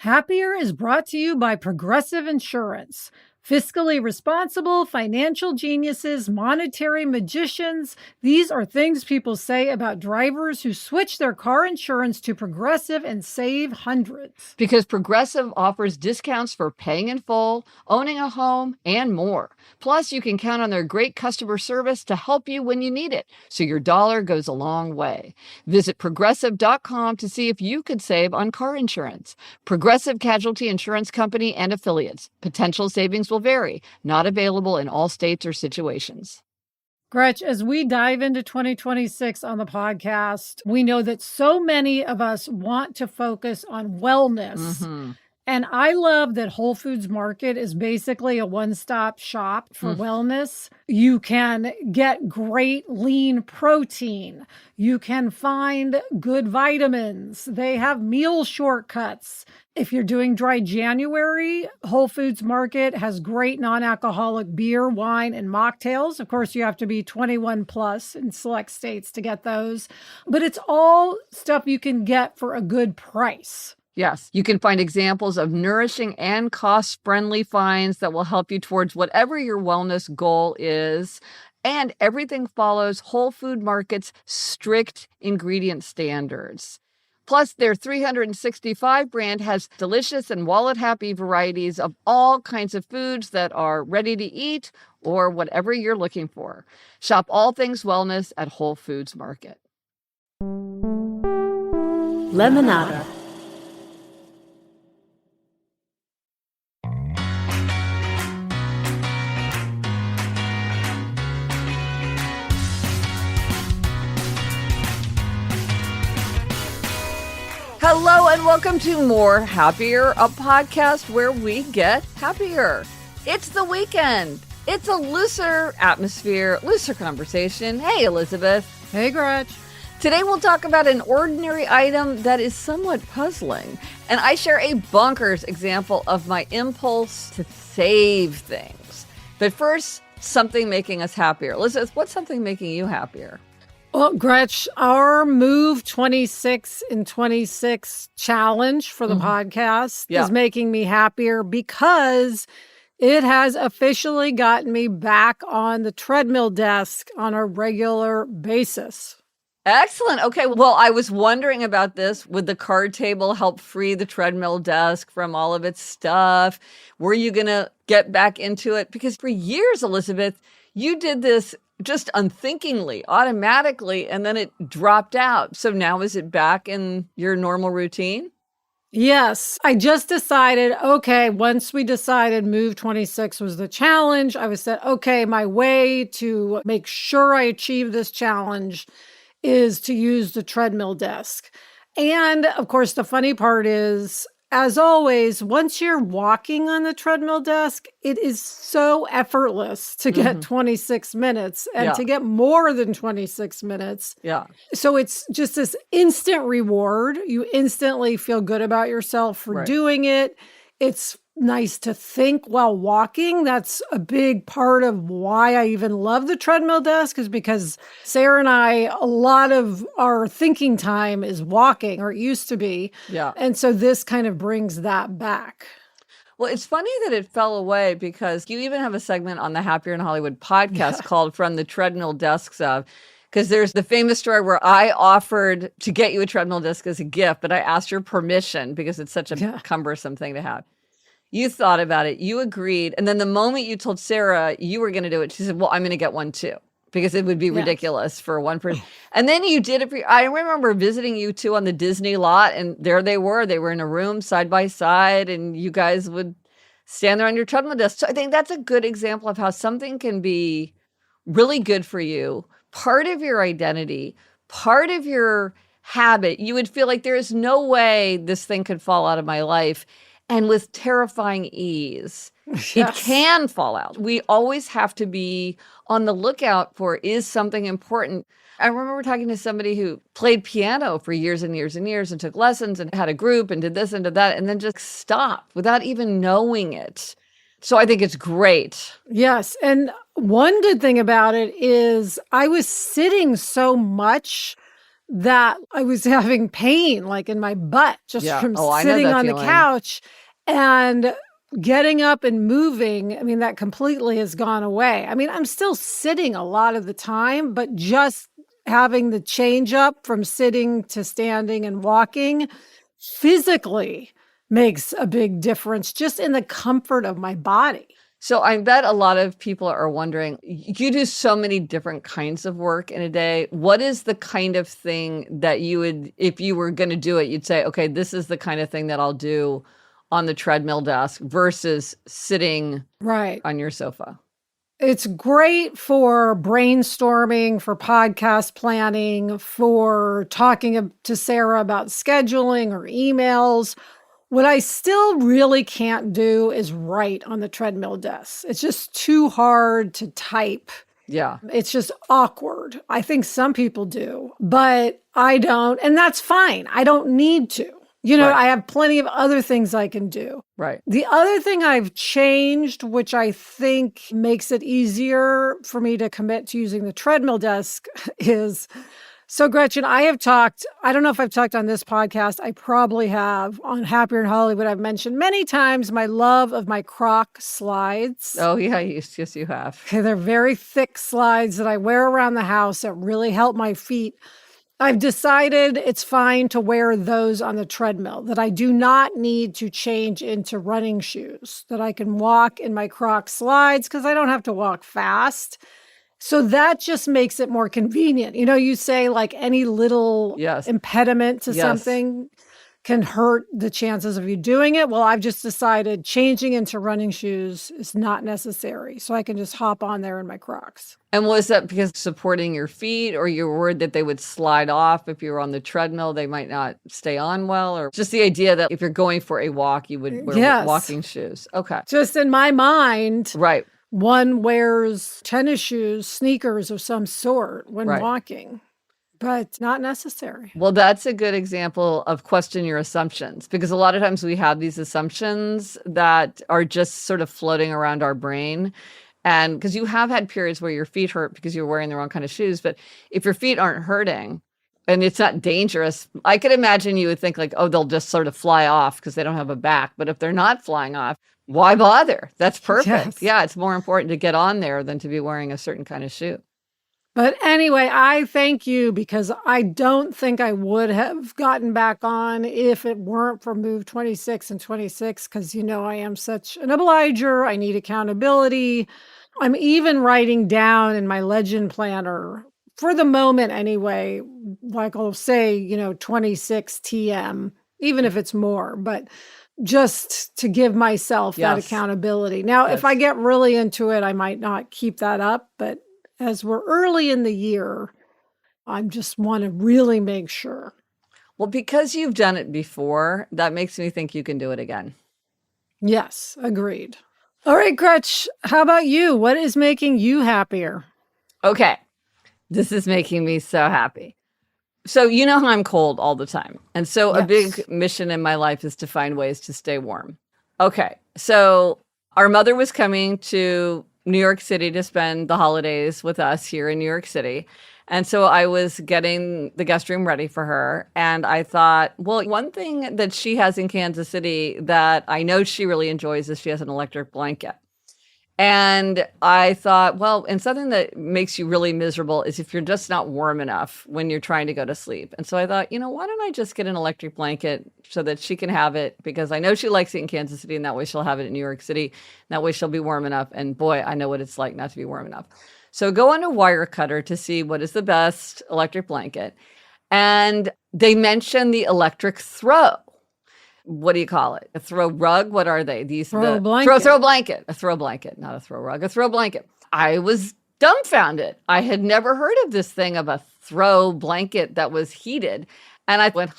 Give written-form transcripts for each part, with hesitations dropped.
Happier is brought to you by Progressive Insurance. Fiscally responsible, financial geniuses, monetary magicians. These are things people say about drivers who switch their car insurance to Progressive and save hundreds. Because Progressive offers discounts for paying in full, owning a home, and more. Plus, you can count on their great customer service to help you when you need it, so your dollar goes a long way. Visit Progressive.com to see if you could save on car insurance. Progressive Casualty Insurance Company and Affiliates. Potential savings will vary. Not available in all states or situations. Gretch, as we dive into 2026 on the podcast, we know that so many of us want to focus on wellness. Mm-hmm. And I love that Whole Foods Market is basically a one-stop shop for wellness. You can get great lean protein. You can find good vitamins. They have meal shortcuts. If you're doing dry January, Whole Foods Market has great non-alcoholic beer, wine, and mocktails. Of course, you have to be 21 plus in select states to get those. But it's all stuff you can get for a good price. Yes, you can find examples of nourishing and cost-friendly finds that will help you towards whatever your wellness goal is. And everything follows Whole Food Market's strict ingredient standards. Plus, their 365 brand has delicious and wallet-happy varieties of all kinds of foods that are ready to eat or whatever you're looking for. Shop all things wellness at Whole Foods Market. Lemonada. Hello and welcome to More Happier, a podcast where we get happier. It's the weekend. It's a looser atmosphere, looser conversation. Hey, Elizabeth. Hey, Gretch. Today we'll talk about an ordinary item that is somewhat puzzling. And I share a bonkers example of my impulse to save things. But first, something making us happier. Elizabeth, what's something making you happier? Well, Gretch, our Move 26 in 26 challenge for the podcast is making me happier because it has officially gotten me back on the treadmill desk on a regular basis. Excellent. Okay. Well, I was wondering about this. Would the card table help free the treadmill desk from all of its stuff? Were you going to get back into it? Because for years, Elizabeth, you did this just unthinkingly, automatically, and then it dropped out. So now is it back in your normal routine? Yes. I just decided, okay, once we decided Move 26 was the challenge, I was said, okay, my way to make sure I achieve this challenge is to use the treadmill desk. And of course, the funny part is, as always, once you're walking on the treadmill desk, it is so effortless to get 26 minutes and to get more than 26 minutes. Yeah. So it's just this instant reward. You instantly feel good about yourself for doing it. It's nice to think while walking. That's a big part of why I even love the treadmill desk, is because Sarah and I, a lot of our thinking time is walking, or it used to be. Yeah. And so this kind of brings that back. Well, it's funny that it fell away because you even have a segment on the Happier in Hollywood podcast called From the Treadmill Desks Of. Because there's the famous story where I offered to get you a treadmill desk as a gift, but I asked your permission because it's such a cumbersome thing to have. You thought about it, you agreed, and then the moment you told Sarah you were going to do it, she said, well, I'm going to get one too, because it would be ridiculous for one person. And then you did it for, I remember visiting you two on the Disney lot, and there they were in a room side by side, and you guys would stand there on your treadmill desk. So I think that's a good example of how something can be really good for you, part of your identity, part of your habit. You would feel like there is no way this thing could fall out of my life. And with terrifying ease, it can fall out. We always have to be on the lookout for, is something important? I remember talking to somebody who played piano for years and years and years and took lessons and had a group and did this and did that and then just stopped without even knowing it. So I think it's great. Yes. And one good thing about it is I was sitting so much that I was having pain like in my butt just Yeah. from Oh, I know sitting that on the feeling. couch and getting up and moving. I mean, that completely has gone away. I mean, I'm still sitting a lot of the time, but just having the change up from sitting to standing and walking physically makes a big difference just in the comfort of my body. So I bet a lot of people are wondering, you do so many different kinds of work in a day. What is the kind of thing that you would, if you were going to do it, you'd say, okay, this is the kind of thing that I'll do on the treadmill desk versus sitting Right. on your sofa? It's great for brainstorming, for podcast planning, for talking to Sarah about scheduling or emails. What I still really can't do is write on the treadmill desk. It's just too hard to type. Yeah. It's just awkward. I think some people do, but I don't. And that's fine. I don't need to. Right. I have plenty of other things I can do. Right. The other thing I've changed, which I think makes it easier for me to commit to using the treadmill desk, is so, Gretchen, I don't know if I've talked on this podcast. I probably have on Happier in Hollywood. I've mentioned many times my love of my Croc slides. Oh, yeah. Yes, you have. Okay, they're very thick slides that I wear around the house that really help my feet. I've decided it's fine to wear those on the treadmill, that I do not need to change into running shoes, that I can walk in my Croc slides because I don't have to walk fast. So that just makes it more convenient. You say like any little Yes. impediment to Yes. something can hurt the chances of you doing it. Well, I've just decided changing into running shoes is not necessary. So I can just hop on there in my Crocs. And was that because supporting your feet, or you're worried that they would slide off if you were on the treadmill, they might not stay on well, or just the idea that if you're going for a walk, you would wear Yes. walking shoes? Okay. Just in my mind, Right. one wears tennis shoes, sneakers of some sort when Right. walking, but not necessary. Well, that's a good example of question your assumptions, because a lot of times we have these assumptions that are just sort of floating around our brain. And because you have had periods where your feet hurt because you're wearing the wrong kind of shoes, but if your feet aren't hurting and it's not dangerous, I could imagine you would think like, oh, they'll just sort of fly off because they don't have a back. But if they're not flying off, why bother? That's perfect. Yes. Yeah, it's more important to get on there than to be wearing a certain kind of shoe. But anyway, I thank you because I don't think I would have gotten back on if it weren't for Move 26 and 26, because I am such an obliger. I need accountability. I'm even writing down in my legend planner, for the moment anyway, like I'll say, 26 TM, even if it's more, but just to give myself that Yes. accountability. Now, Yes. if I get really into it, I might not keep that up, but as we're early in the year, I just want to really make sure. Well, because you've done it before, that makes me think you can do it again. Yes, agreed. All right, Gretch, how about you? What is making you happier? Okay. This is making me so happy. So, you know how I'm cold all the time. And so a Yes. big mission in my life is to find ways to stay warm. Okay. So our mother was coming to New York City to spend the holidays with us here in New York City. And so I was getting the guest room ready for her. And I thought, well, one thing that she has in Kansas City that I know she really enjoys is she has an electric blanket. And I thought, well, and something that makes you really miserable is if you're just not warm enough when you're trying to go to sleep. And so I thought, why don't I just get an electric blanket so that she can have it, because I know she likes it in Kansas City, and that way she'll have it in New York City. And that way she'll be warm enough. And boy, I know what it's like not to be warm enough. So go on a Wirecutter to see what is the best electric blanket. And they mentioned the electric throw. What do you call it? A throw rug? What are they? Throw blanket. Throw blanket. A throw blanket, not a throw rug. A throw blanket. I was dumbfounded. I had never heard of this thing of a throw blanket that was heated. And I went,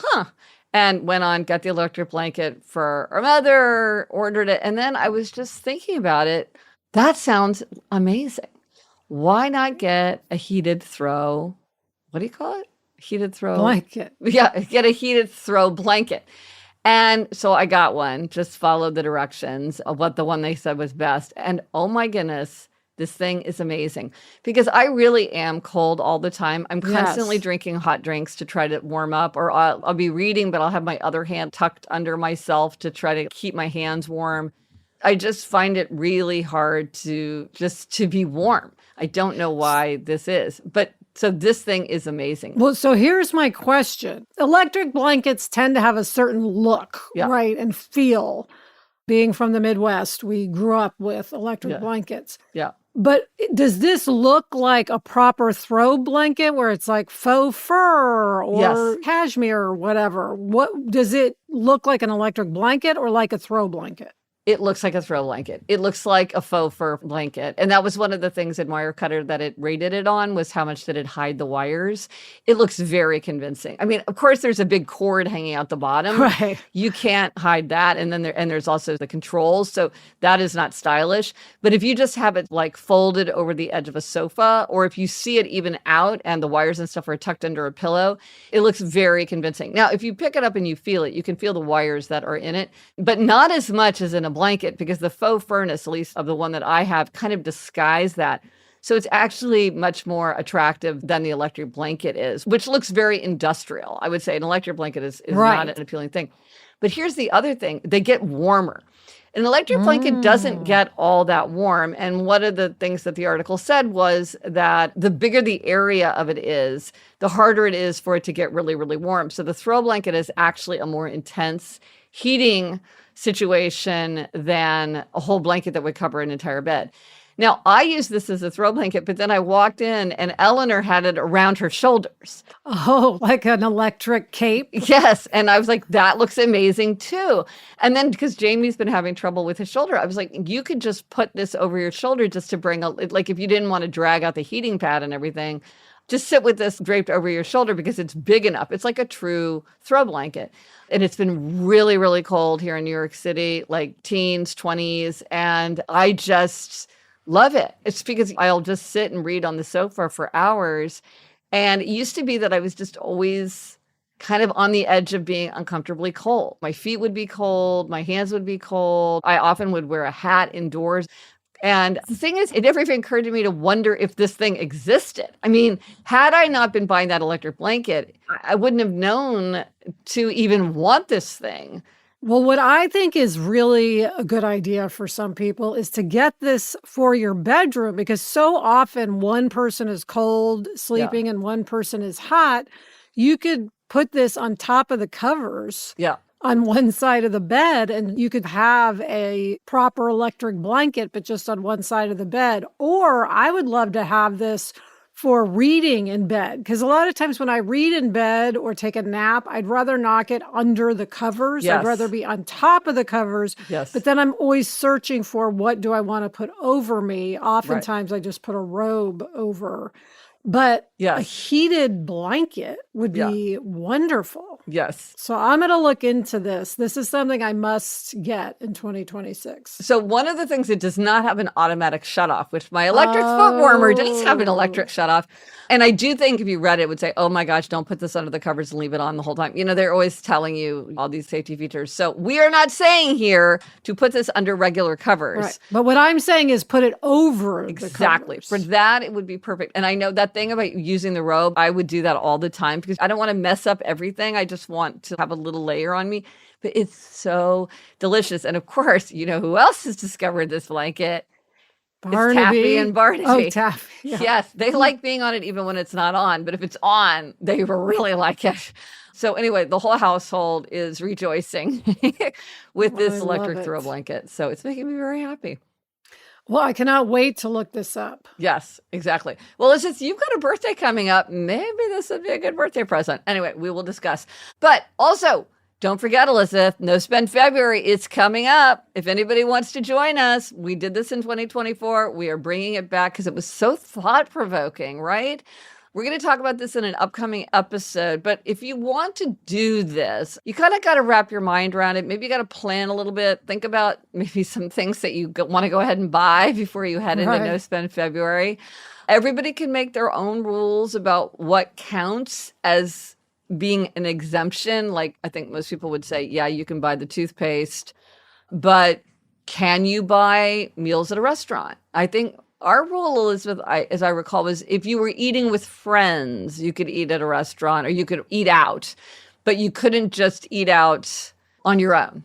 and went on, got the electric blanket for our mother, ordered it. And then I was just thinking about it. That sounds amazing. Why not get a heated throw? What do you call it? Heated throw blanket. Yeah, get a heated throw blanket. And so I got one, just followed the directions of what the one they said was best. And oh my goodness, This thing is amazing because I really am cold all the time. I'm constantly Yes. drinking hot drinks to try to warm up, or I'll be reading, but I'll have my other hand tucked under myself to try to keep my hands warm. I just find it really hard to be warm. I don't know why this is, but so this thing is amazing. Well, so here's my question. Electric blankets tend to have a certain look, Yeah. right, and feel. Being from the Midwest, we grew up with electric Yeah. blankets. Yeah. But does this look like a proper throw blanket where it's like faux fur or Yes. cashmere or whatever? What does it look like, an electric blanket or like a throw blanket? It looks like a throw blanket. It looks like a faux fur blanket. And that was one of the things in Wirecutter that it rated it on, was how much did it hide the wires. It looks very convincing. I mean, of course, there's a big cord hanging out the bottom. Right. You can't hide that. And then there's also the controls. So that is not stylish. But if you just have it like folded over the edge of a sofa, or if you see it even out and the wires and stuff are tucked under a pillow, it looks very convincing. Now, if you pick it up and you feel it, you can feel the wires that are in it, but not as much as in a blanket, because the faux furnace, at least of the one that I have, kind of disguise that. So it's actually much more attractive than the electric blanket is, which looks very industrial. I would say an electric blanket is Right. not an appealing thing. But here's the other thing. They get warmer. An electric blanket doesn't get all that warm. And one of the things that the article said was that the bigger the area of it is, the harder it is for it to get really, really warm. So the throw blanket is actually a more intense heating situation than a whole blanket that would cover an entire bed. Now, I use this as a throw blanket, but then I walked in and Eleanor had it around her shoulders. Oh, like an electric cape? Yes. And I was like, that looks amazing too. And then because Jamie's been having trouble with his shoulder, I was like, you could just put this over your shoulder just to bring like if you didn't want to drag out the heating pad and everything, just sit with this draped over your shoulder because it's big enough. It's like a true throw blanket. And it's been really, really cold here in New York City, like teens, 20s. And I just love it. It's because I'll just sit and read on the sofa for hours. And it used to be that I was just always kind of on the edge of being uncomfortably cold. My feet would be cold. My hands would be cold. I often would wear a hat indoors. And the thing is, it never even occurred to me to wonder if this thing existed. I mean, had I not been buying that electric blanket, I wouldn't have known to even want this thing. Well, what I think is really a good idea for some people is to get this for your bedroom, because so often one person is cold sleeping and one person is hot. You could put this on top of the covers. Yeah. On one side of the bed, and you could have a proper electric blanket, but just on one side of the bed. Or I would love to have this for reading in bed, because a lot of times when I read in bed or take a nap, I'd rather not get under the covers. Yes. I'd rather be on top of the covers. Yes. But then I'm always searching for, what do I want to put over me? Oftentimes I just put a robe over. But a heated blanket would be wonderful. Yes. So I'm going to look into this. This is something I must get in 2026. So one of the things, it does not have an automatic shutoff, which my electric foot warmer does have an electric shutoff. And I do think if you read it, it would say, oh my gosh, don't put this under the covers and leave it on the whole time. You know, they're always telling you all these safety features. So we are not saying here to put this under regular covers. Right. But what I'm saying is put it over Exactly. the covers. For that, it would be perfect. And I know that thing about using the robe, I would do that all the time because I don't want to mess up everything. I just want to have a little layer on me. But it's so delicious. And of course, you know who else has discovered this blanket? Barnaby. It's Taffy and Barnaby. Oh, Taffy. Yeah. Yes, they like being on it even when it's not on. But if it's on, they really like it. So anyway, the whole household is rejoicing with this electric throw blanket. So it's making me very happy. Well, I cannot wait to look this up. Yes, exactly. Well, you've got a birthday coming up. Maybe this would be a good birthday present. Anyway, we will discuss. But also, don't forget, Elizabeth, No Spend February. It's coming up. If anybody wants to join us, we did this in 2024. We are bringing it back because it was so thought-provoking, right? We're going to talk about this in an upcoming episode, but if you want to do this, you kind of got to wrap your mind around it. Maybe you got to plan a little bit. Think about maybe some things that you want to go ahead and buy before you head into No Spend February. Everybody can make their own rules about what counts as being an exemption. Like, I think most people would say, yeah, you can buy the toothpaste, but can you buy meals at a restaurant? I think Our rule, Elizabeth, as I recall, was if you were eating with friends, you could eat at a restaurant or you could eat out, but you couldn't just eat out on your own,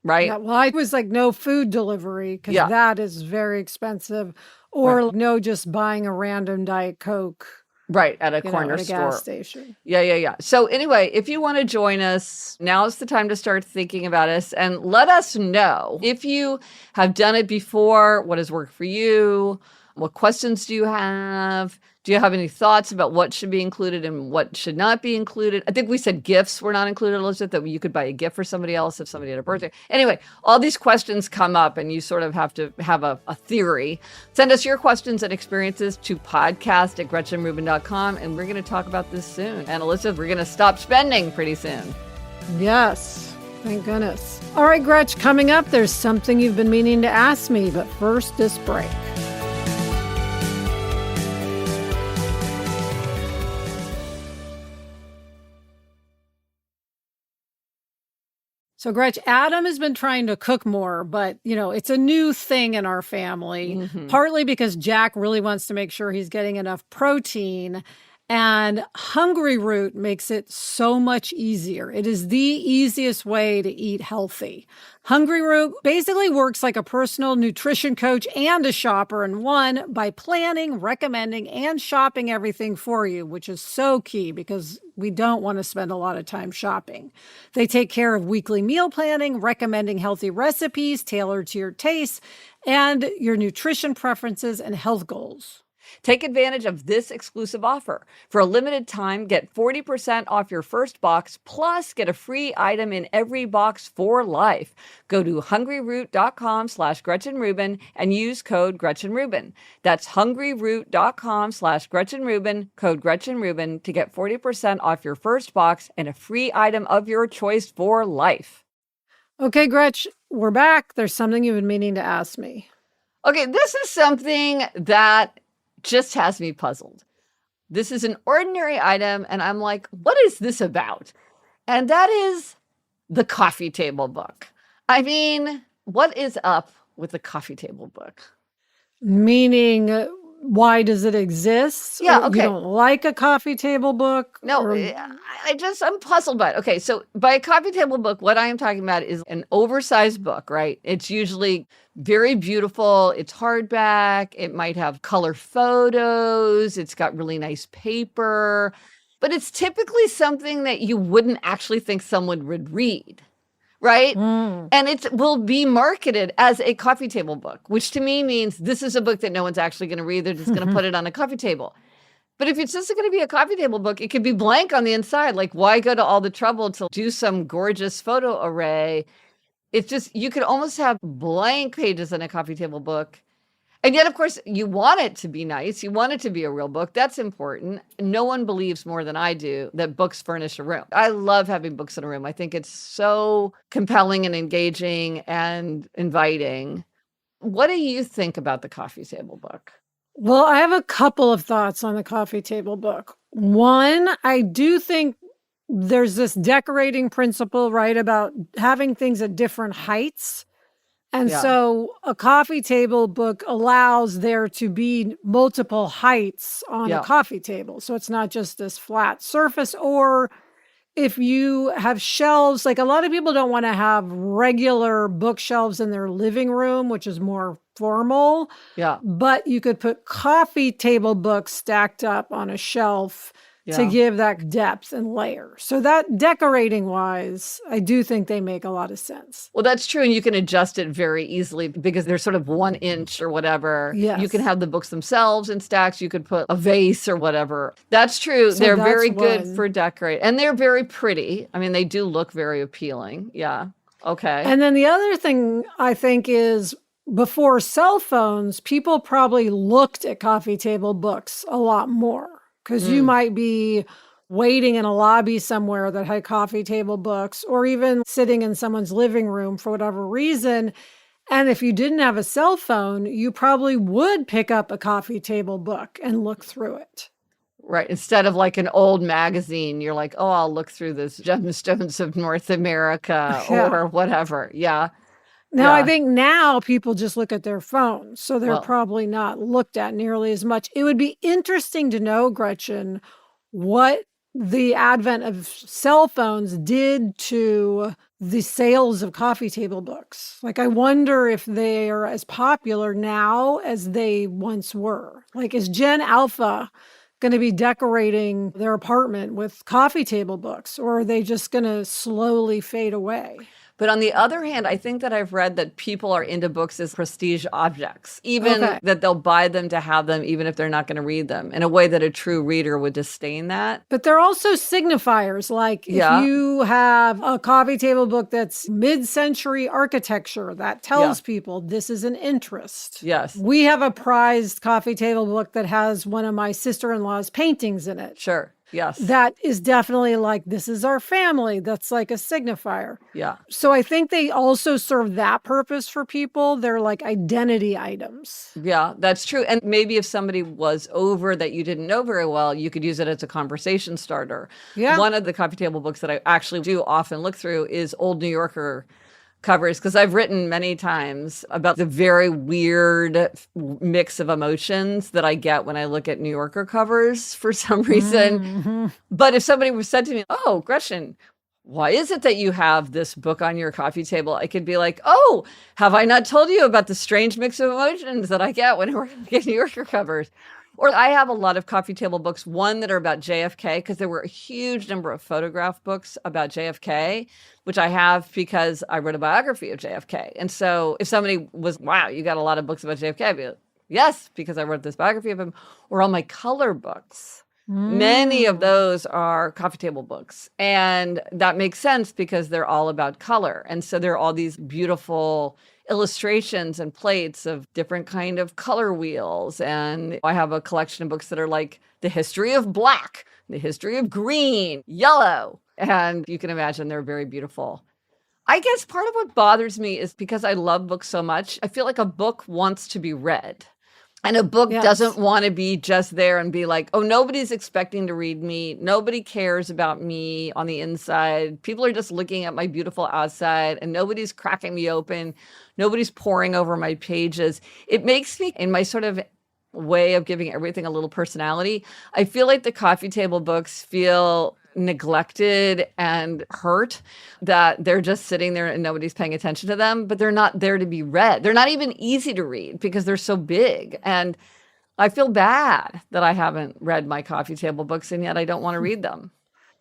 right? Yeah, well, I was like, no food delivery because Yeah. that is very expensive, Right. or no, just buying a random Diet Coke, Right. At a corner at a gas store. station. Yeah. So anyway, if you want to join us, now's the time to start thinking about us and let us know if you have done it before, what has worked for you, what questions do you have? Do you have any thoughts about what should be included and what should not be included? I think we said gifts were not included, Elizabeth, that you could buy a gift for somebody else if somebody had a birthday. Anyway, all these questions come up and you sort of have to have a theory. Send us your questions and experiences to podcast@gretchenrubin.com, and we're going to talk about this soon. And Elizabeth, we're going to stop spending pretty soon. Yes, thank goodness. All right, Gretch, coming up, there's something you've been meaning to ask me, but first, this break. So, Gretch, Adam has been trying to cook more, but, it's a new thing in our family, partly because Jack really wants to make sure he's getting enough protein. And Hungry Root makes it so much easier. It is the easiest way to eat healthy. Hungry Root basically works like a personal nutrition coach and a shopper in one by planning, recommending, and shopping everything for you, which is so key because we don't want to spend a lot of time shopping. They take care of weekly meal planning, recommending healthy recipes tailored to your tastes and your nutrition preferences and health goals. Take advantage of this exclusive offer. For a limited time, get 40% off your first box, plus get a free item in every box for life. Go to hungryroot.com/GretchenRubin and use code GretchenRubin. That's hungryroot.com/GretchenRubin, code GretchenRubin to get 40% off your first box and a free item of your choice for life. Okay, Gretch, we're back. There's something you've been meaning to ask me. Okay, this is something that just has me puzzled. This is an ordinary item, and I'm like, what is this about? And that is the coffee table book. I mean, what is up with the coffee table book? Meaning, why does it exist? Yeah, Or okay. You don't like a coffee table book? No, I'm puzzled by it. Okay, so by a coffee table book, what I am talking about is an oversized book, right? It's usually very beautiful. It's hardback. It might have color photos. It's got really nice paper, but it's typically something that you wouldn't actually think someone would read, right? And it will be marketed as a coffee table book, which to me means this is a book that no one's actually going to read. They're just going to put it on a coffee table. But if it's just going to be a coffee table book, it could be blank on the inside. Like, why go to all the trouble to do some gorgeous photo array? It's just, you could almost have blank pages in a coffee table book. And yet, of course, you want it to be nice. You want it to be a real book. That's important. No one believes more than I do that books furnish a room. I love having books in a room. I think it's so compelling and engaging and inviting. What do you think about the coffee table book? Well, I have a couple of thoughts on the coffee table book. One, I do think there's this decorating principle, right, about having things at different heights. And Yeah. so a coffee table book allows there to be multiple heights on Yeah. a coffee table. So it's not just this flat surface. Or if you have shelves, like a lot of people don't want to have regular bookshelves in their living room, which is more formal. Yeah. But you could put coffee table books stacked up on a shelf to Yeah. give that depth and layer. So that decorating wise, I do think they make a lot of sense. Well, that's true. And you can adjust it very easily because they're sort of 1 inch or whatever. Yes. You can have the books themselves in stacks. You could put a vase or whatever. That's true. So they're that's very good one. for decorate. And they're very pretty. I mean, they do look very appealing. Yeah. Okay. And then the other thing I think is before cell phones, people probably looked at coffee table books a lot more because you might be waiting in a lobby somewhere that had coffee table books or even sitting in someone's living room for whatever reason. And if you didn't have a cell phone, you probably would pick up a coffee table book and look through it. Right. Instead of like an old magazine, you're like, oh, I'll look through this Gemstones of North America Yeah. or whatever. Yeah. Now, I Yeah. think now people just look at their phones, so they're Well, probably not looked at nearly as much. It would be interesting to know, Gretchen, what the advent of cell phones did to the sales of coffee table books. Like, I wonder if they are as popular now as they once were. Like, is Gen Alpha going to be decorating their apartment with coffee table books, or are they just going to slowly fade away? but on the other hand, I think that I've read that people are into books as prestige objects, even Okay. that they'll buy them to have them, even if they're not going to read them, in a way that a true reader would disdain that. But they're also signifiers. Like if Yeah. you have a coffee table book that's mid-century architecture, that tells people this is an interest. Yes. We have a prized coffee table book that has one of my sister-in-law's paintings in it. Sure. Yes. That is definitely like, this is our family. That's like a signifier. Yeah. So I think they also serve that purpose for people. They're like identity items. Yeah, that's true. And maybe if somebody was over that you didn't know very well, you could use it as a conversation starter. Yeah. One of the coffee table books that I actually do often look through is old New Yorker covers, because I've written many times about the very weird mix of emotions that I get when I look at New Yorker covers for some reason. Mm-hmm. But if somebody was said to me, "Oh, Gretchen, why is it that you have this book on your coffee table?" I could be like, "Oh, have I not told you about the strange mix of emotions that I get whenever I get New Yorker covers?" Or I have a lot of coffee table books, one that are about JFK, because there were a huge number of photograph books about JFK, which I have because I wrote a biography of JFK. And so if somebody was, "Wow, you got a lot of books about JFK," I'd be like, "Yes, because I wrote this biography of him." Or all my color books. Many of those are coffee table books. And that makes sense because they're all about color. And so there are all these beautiful illustrations and plates of different kind of color wheels. And I have a collection of books that are like the history of black, the history of green, yellow. And you can imagine they're very beautiful. I guess part of what bothers me is because I love books so much, I feel like a book wants to be read. And a book doesn't want to be just there and be like, "Oh, nobody's expecting to read me. Nobody cares about me on the inside. People are just looking at my beautiful outside and nobody's cracking me open. Nobody's poring over my pages." It makes me, in my sort of way of giving everything a little personality, I feel like the coffee table books feel neglected and hurt, that they're just sitting there and nobody's paying attention to them, but they're not there to be read. They're not even easy to read because they're so big. And I feel bad that I haven't read my coffee table books, and yet I don't want to read them.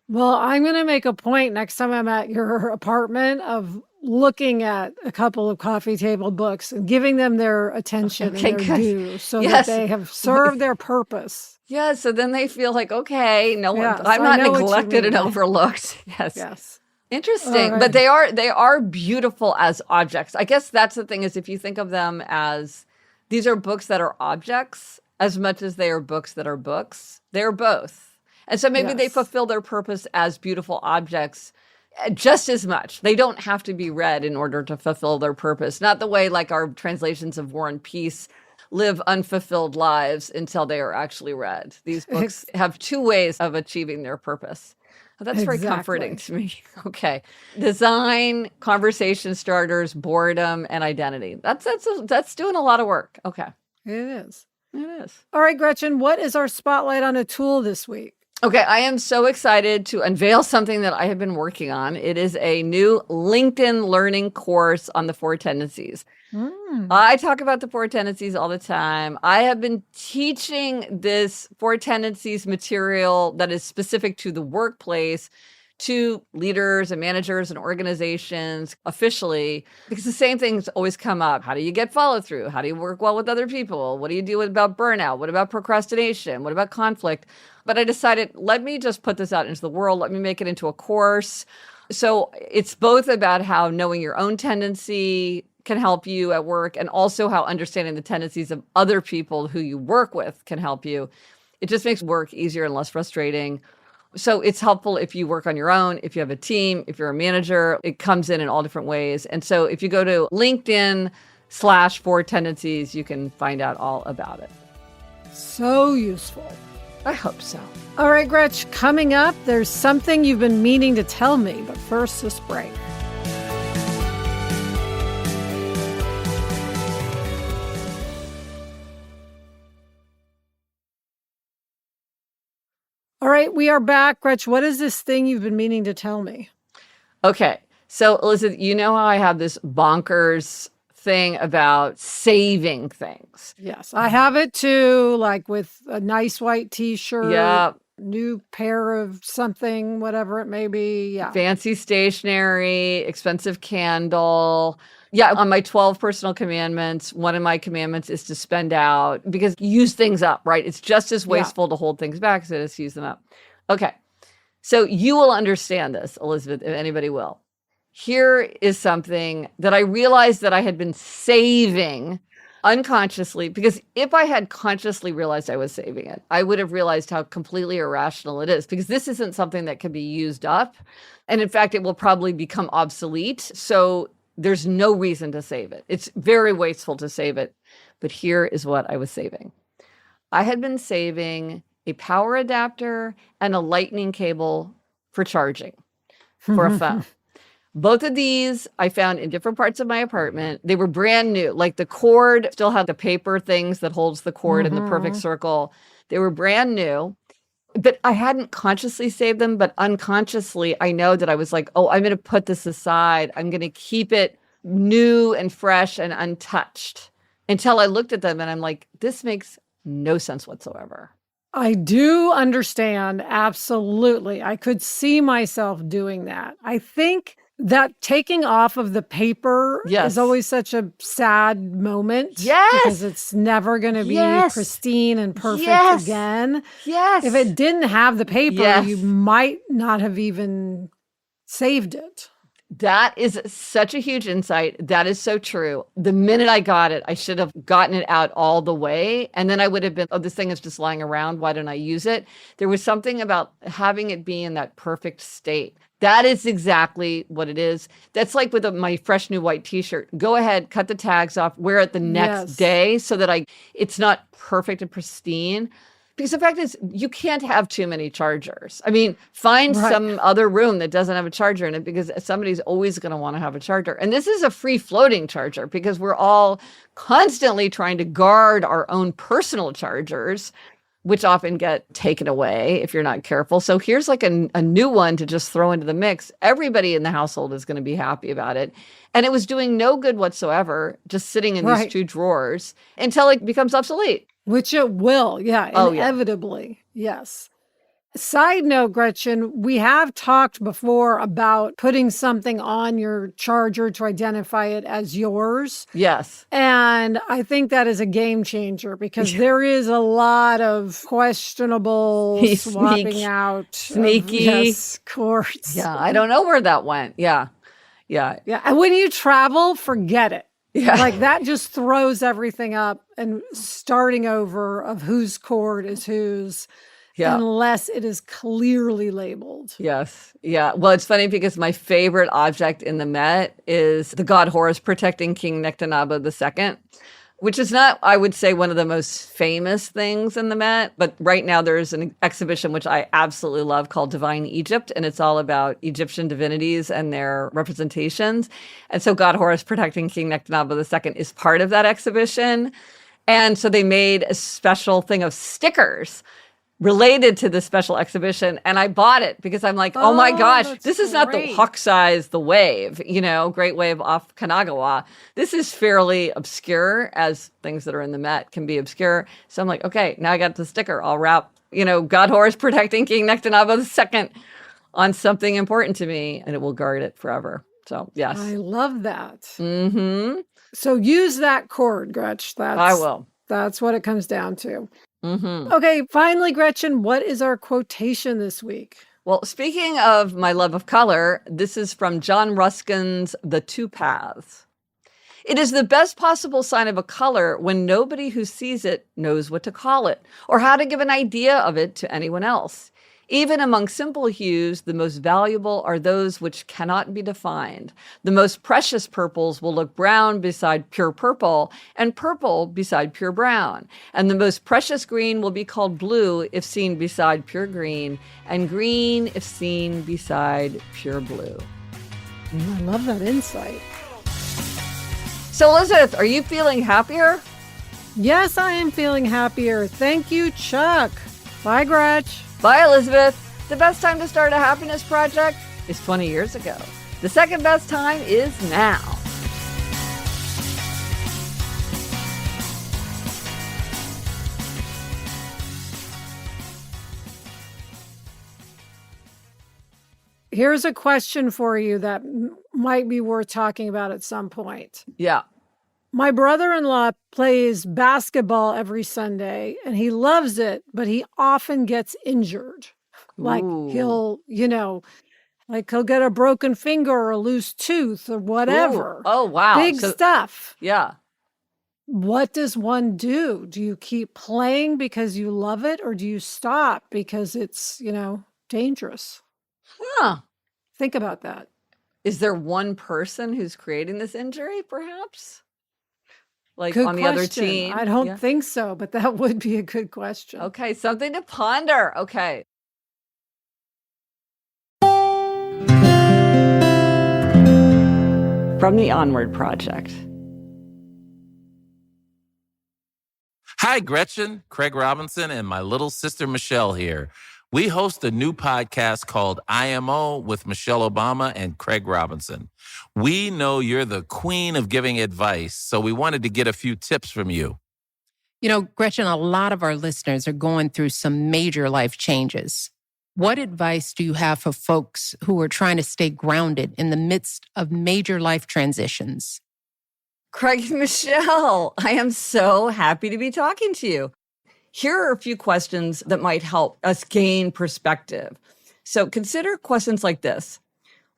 Well, I'm going to make a point next time I'm at your apartment of looking at a couple of coffee table books and giving them their attention and their due so that they have served their purpose. Yeah, so then they feel like, okay, no one, Yes, I'm I not know what you neglected mean. and overlooked. Yes. Yes. Interesting. All But right. they are beautiful as objects. I guess that's the thing, is if you think of them as, these are books that are objects as much as they are books that are books. They're both. And so maybe they Yes. fulfill their purpose as beautiful objects just as much. They don't have to be read in order to fulfill their purpose. Not the way like our translations of War and Peace live unfulfilled lives until they are actually read. These books have two ways of achieving their purpose. That's very comforting to me. Okay. Design, conversation starters, boredom, and identity. That's doing a lot of work. Okay. It is. It is. All right, Gretchen, what is our spotlight on a tool this week? Okay, I am so excited to unveil something that I have been working on. It is a new LinkedIn learning course on the 4 tendencies. I talk about the 4 tendencies all the time. I have been teaching this 4 tendencies material that is specific to the workplace to leaders and managers and organizations officially, because the same things always come up. How do you get follow through? How do you work well with other people? What do you do about burnout? What about procrastination? What about conflict? But I decided, let me just put this out into the world. Let me make it into a course. So it's both about how knowing your own tendency can help you at work, and also how understanding the tendencies of other people who you work with can help you. It just makes work easier and less frustrating. So it's helpful if you work on your own, if you have a team, if you're a manager. It comes in all different ways. And so if you go to LinkedIn/4 tendencies, you can find out all about it. So useful. I hope so. All right, Gretch, coming up, there's something you've been meaning to tell me, but first, this break. All right, we are back. Gretch, what is this thing you've been meaning to tell me? Okay. So, Elizabeth, you know how I have this bonkers thing about saving things. Yes, I have it too, like with a nice white t-shirt, Yeah. new pair of something, whatever it may be. Yeah. Fancy stationery, expensive candle. Yeah, on my 12 personal commandments, one of my commandments is to spend out because you use things up, right? It's just as wasteful to hold things back as it is to use them up. Okay. So you will understand this, Elizabeth, if anybody will. Here is something that I realized that I had been saving unconsciously, because if I had consciously realized I was saving it, I would have realized how completely irrational it is, because this isn't something that can be used up. And in fact, it will probably become obsolete. So there's no reason to save it. It's very wasteful to save it. But here is what I was saving. I had been saving a power adapter and a lightning cable for charging for a phone. Both of these I found in different parts of my apartment. They were brand new. Like the cord still had the paper things that holds the cord in the perfect circle. They were brand new, but I hadn't consciously saved them. But unconsciously, I know that I was like, oh, I'm going to put this aside. I'm going to keep it new and fresh and untouched until I looked at them and I'm like, this makes no sense whatsoever. I do understand. Absolutely. I could see myself doing that. I think that taking off of the paper is always such a sad moment. Yes. Because it's never going to be pristine and perfect again. Yes. If it didn't have the paper, you might not have even saved it. That is such a huge insight. That is so true. The minute I got it, I should have gotten it out all the way. And then I would have been, oh, this thing is just lying around. Why don't I use it? There was something about having it be in that perfect state. That is exactly what it is. That's like with my fresh new white t-shirt. Go ahead, cut the tags off, wear it the next day so that it's not perfect and pristine. Because the fact is, you can't have too many chargers. I mean, find some other room that doesn't have a charger in it, because somebody's always going to want to have a charger. And this is a free floating charger, because we're all constantly trying to guard our own personal chargers, which often get taken away if you're not careful. So here's like a new one to just throw into the mix. Everybody in the household is going to be happy about it. And it was doing no good whatsoever, just sitting in these two drawers until it becomes obsolete. Which it will, inevitably, yes. Side note, Gretchen, we have talked before about putting something on your charger to identify it as yours. Yes. And I think that is a game changer, because there is a lot of questionable swapping out. Sneaky. Cords. Yeah, I don't know where that went. Yeah. And when you travel, forget it. Yeah. Like that just throws everything up, and starting over of whose cord is whose, unless it is clearly labeled. Yes. Yeah. Well, it's funny because my favorite object in the Met is the god Horus protecting King Nectanebo II, which is not, I would say, one of the most famous things in the Met. But right now there's an exhibition which I absolutely love called Divine Egypt. And it's all about Egyptian divinities and their representations. And so God Horus protecting King Nectanebo II is part of that exhibition. And so they made a special thing of stickers related to this special exhibition. And I bought it because I'm like, oh my gosh, this is not the Hawk size, the wave, Great Wave off Kanagawa. This is fairly obscure, as things that are in the Met can be obscure. So I'm like, okay, now I got the sticker. I'll wrap, God Horus protecting King Nectanebo II on something important to me, and it will guard it forever. So yes. I love that. Mm-hmm. So use that cord, Gretch. I will. That's what it comes down to. Mm-hmm. Okay, finally, Gretchen, what is our quotation this week? Well, speaking of my love of color, this is from John Ruskin's The Two Paths. It is the best possible sign of a color when nobody who sees it knows what to call it or how to give an idea of it to anyone else. Even among simple hues, the most valuable are those which cannot be defined. The most precious purples will look brown beside pure purple, and purple beside pure brown. And the most precious green will be called blue if seen beside pure green, and green if seen beside pure blue. I love that insight. So, Elizabeth, are you feeling happier? Yes, I am feeling happier. Thank you, Chuck. Bye, Gretch. Bye, Elizabeth. The best time to start a happiness project is 20 years ago. The second best time is now. Here's a question for you that might be worth talking about at some point. Yeah. My brother-in-law plays basketball every Sunday and he loves it, but he often gets injured. Like he'll get a broken finger or a loose tooth or whatever. Ooh. Oh, wow. Big stuff. Yeah. What does one do? Do you keep playing because you love it, or do you stop because it's, dangerous? Huh. Think about that. Is there one person who's creating this injury, perhaps? Like Good on the question. other team? I don't think so, but that would be a good question. Okay, something to ponder. Okay. From the Onward Project. Hi, Gretchen, Craig Robinson, and my little sister Michelle here. We host a new podcast called IMO with Michelle Obama and Craig Robinson. We know you're the queen of giving advice, so we wanted to get a few tips from you. Gretchen, a lot of our listeners are going through some major life changes. What advice do you have for folks who are trying to stay grounded in the midst of major life transitions? Craig and Michelle, I am so happy to be talking to you. Here are a few questions that might help us gain perspective. So consider questions like this.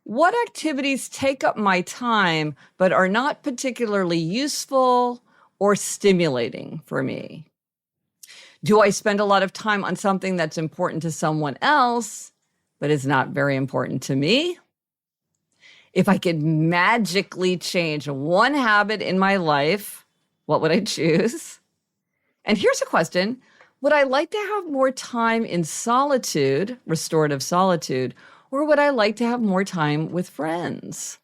What activities take up my time but are not particularly useful or stimulating for me? Do I spend a lot of time on something that's important to someone else but is not very important to me? If I could magically change one habit in my life, what would I choose? And here's a question. Would I like to have more time in solitude, restorative solitude, or would I like to have more time with friends?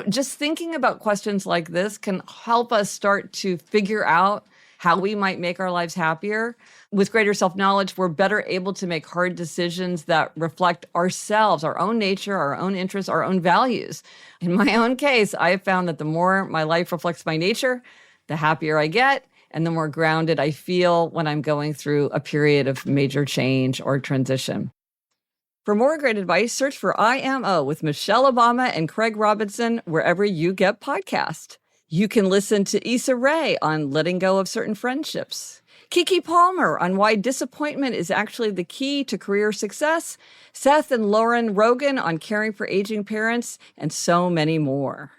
Just thinking about questions like this can help us start to figure out how we might make our lives happier. With greater self-knowledge, we're better able to make hard decisions that reflect ourselves, our own nature, our own interests, our own values. In my own case, I have found that the more my life reflects my nature, the happier I get, and the more grounded I feel when I'm going through a period of major change or transition. For more great advice, search for IMO with Michelle Obama and Craig Robinson wherever you get podcasts. You can listen to Issa Rae on letting go of certain friendships, Kiki Palmer on why disappointment is actually the key to career success, Seth and Lauren Rogan on caring for aging parents, and so many more.